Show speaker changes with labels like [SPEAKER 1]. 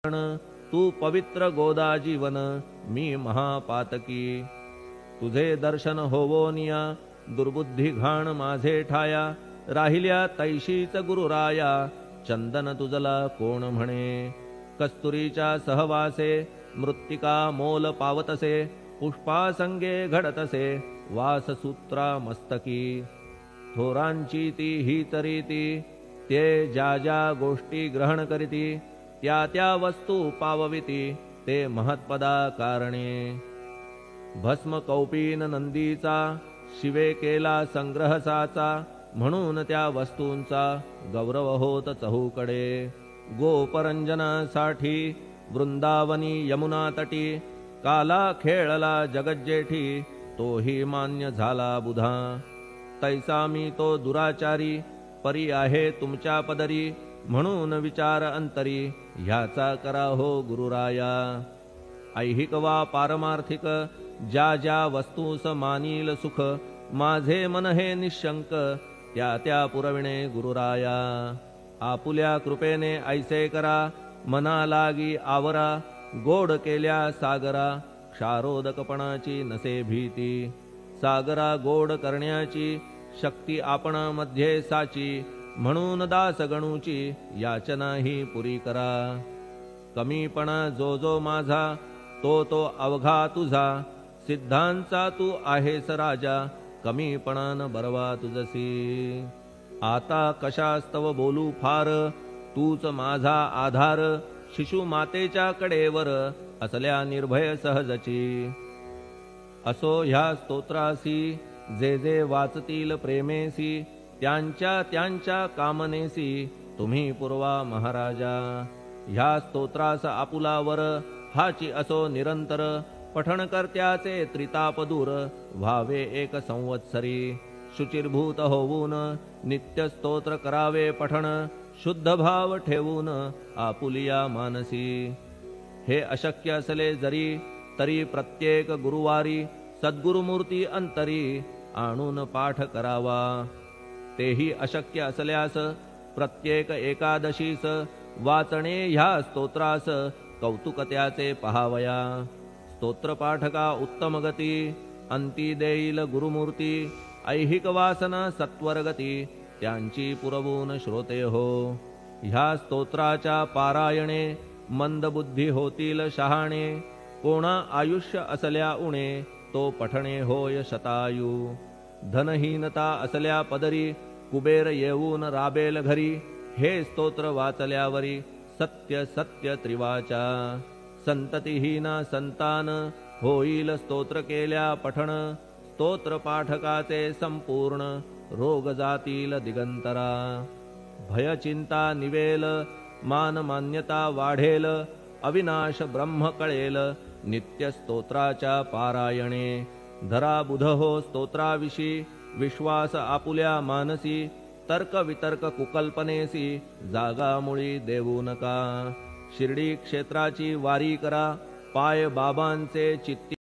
[SPEAKER 1] तू पवित्र गोदा जीवन मी महापातकी। तुझे दर्शन होवोनिया दुर्बुद्धी घाण माझे ठाया। राहिल्या तैशीच गुरुराया चंदन तुझला कोण म्हणे। कस्तुरीच्या सहवासे मृत्तिका मोल पावतसे। पुष्पासंगे घडतसे वाससूत्रा मस्तकी। थोरांची ती हीच रीती ते ज्या ज्या गोष्टी ग्रहण करीती। त्या त्या वस्तू पावविती ते महत्पदा कारणे। भस्म कौपीन नंदीचा शिवे केला संग्रह साचा। म्हणून त्या वस्तूंचा गौरव होत चहूकडे। गोपरंजनासाठी वृंदावनी यमुना तटी। काला खेळला जगज्जेठी तोही मान्य झाला बुधा। तैसा मी तो दुराचारी परी आहे तुमच्या पदरी। म्हणून विचार अंतरी ह्याचा करा हो गुरुराया। ऐहिक वा पारमार्थिक ज्या ज्या वस्तूस मानील सुख। माझे मन हे निशंक त्या त्या पुरविणे गुरुराया। आपुल्या कृपेने ऐसे करा मना लागी आवरा। गोड केल्या सागरा क्षारोदकपणाची नसे भीती। सागरा गोड करण्याची शक्ती आपणामध्ये साची। म्हणून दास गणूची याचना ही पुरी करा। कमीपणा जो जो माझा तो तो अवघा तुझा। सिद्धांचा तू आहेस राजा कमीपणान बरवा तुझसी। आता कशास्तव बोलू फार तूच माझा आधार। शिशु मातेच्या कडेवर असल्या निर्भय सहजची। असो ह्या स्तोत्रासी जे जे वाचतील प्रेमेसी। त्यांच्या त्यांच्या कामनेसी तुम्ही पुरवा महाराजा। ह्या स्तोत्रास आपुलावर हाची असो निरंतर। पठण करत्याचे त्रिताप दूर व्हावे एक संवत्सरी। शुचिर्भूत होऊन नित्य स्तोत्र करावे पठण। शुद्ध भाव ठेवून आपुलिया मानसी। हे अशक्य असले जरी तरी प्रत्येक गुरुवारी सद्गुरुमूर्ती अंतरी आणून पाठ करावा। तेही अशक्य असल्यास प्रत्येक एकादशीस वाचणे ह्या स्तोत्रास कौतुक त्याचे पहावया। स्तोत्रपाठका उत्तम गती अंती देईल गुरुमूर्ती। ऐहिक वासना सत्वरगती त्यांची पुरवून श्रोते हो। ह्या स्तोत्राच्या पारायणे मंदबुद्धी होतील शहाणे। कोणा आयुष्य असल्या उणे तो पठणे होय शतायू। धनहीनता असल्या पदरी कुबेर येऊन राबेल घरी। हे स्तोत्र वाचल्यावरी सत्य सत्य त्रिवाचा। संततिहीना संतान होईल स्तोत्र केल्या पठण। स्तोत्र पाठकाचे संपूर्ण रोग जातील दिगंतरा। भय चिंता निवेल मान मान्यता वाढेल। अविनाश ब्रह्म कळेल नित्य स्तोत्राच्या पारायणे। धरा बुध हो स्तोत्राविषयी विश्वास आपुल्या मानसी। तर्क वितर्क कुकल्पनेसी जागा मुळी देऊ नका। शिर्डी क्षेत्राची वारी करा पाय बाबांचे चित्ती।